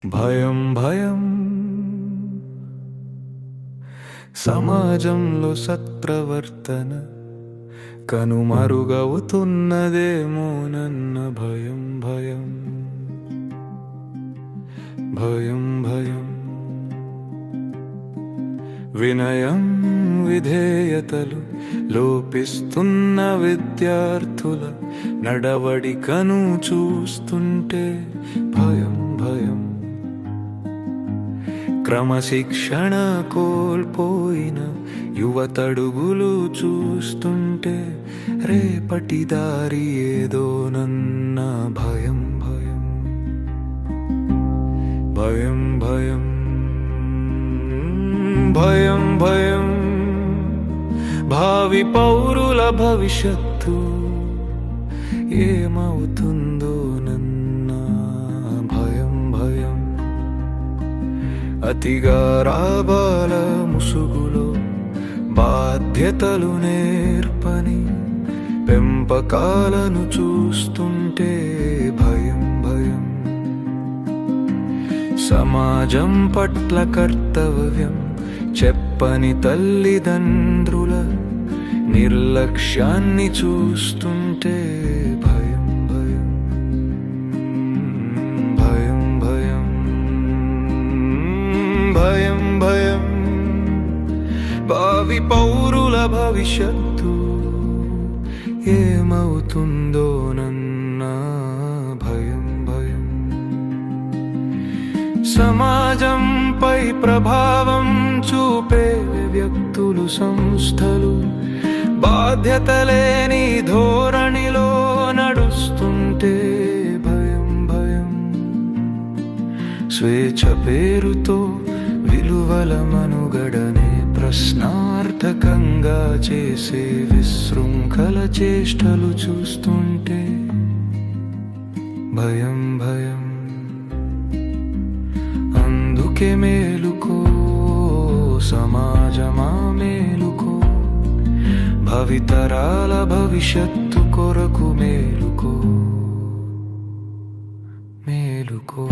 భయం భయం సమాజంలో సత్ప్రవర్తన కనుమరుగవుతున్నదేమోనన్న భయం భయం భయం భయం వినయం విధేయతలు లోపిస్తున్న విద్యార్థుల నడవడికను చూస్తుంటే భయం భయం క్రమశిక్షణ కోల్పోయిన యువతడుగులు చూస్తుంటే రేపటి దారి ఏదోనన్న భయం భయం భయం భయం భయం భయం భావి పౌరుల భవిష్యత్తు ఏమవుతుందోనన్న భయం భయం అతిగా రాబాల ముసుగులో బాధ్యతలు నేర్పని పెంపకాలను చూస్తుంటే భయం భయం సమాజం పట్ల కర్తవ్యం చెప్పని తల్లిదండ్రుల నిర్లక్ష్యాన్ని చూస్తుంటే భయం భయం భయం భయం భయం భయం భావి పౌరుల భవిష్యత్తు ఏమవుతుందోనన్న భయం భయం సమాజంపై ప్రభావం చూపే వ్యక్తులు సంస్థలు బాధ్యత లేని ధోరణిలో నడుస్తుంటే భయం భయం స్వేచ్ఛ పేరుతో విలువల మనుగడనే ప్రశ్నార్థకంగా చేసే విశృంఖల చేష్టలు చూస్తుంటే భయం భయం అందుకే మేలుకో సమాజమా మేలుకో భవితరాల భవిష్యత్తు కొరకు మేలుకో మేలుకో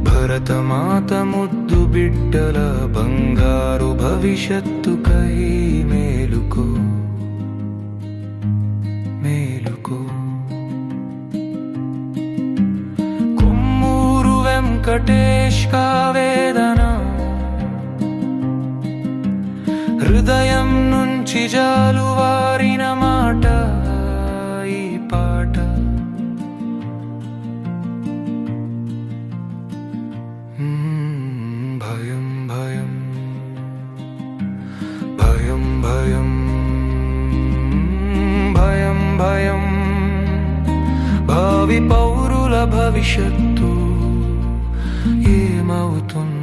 భరతమాత ముద్దు బిడ్డల బంగారు భవిష్యత్తుకై మేలుకో మేలుకో కొమ్మూరు వెంకటేష్ కావేదన హృదయం నుంచి జాలువారిన మాట ఈ పాట భయం భయం భయం భయం భయం భయం భావి పౌరుల భవిష్యత్తు ఏమవుతుంది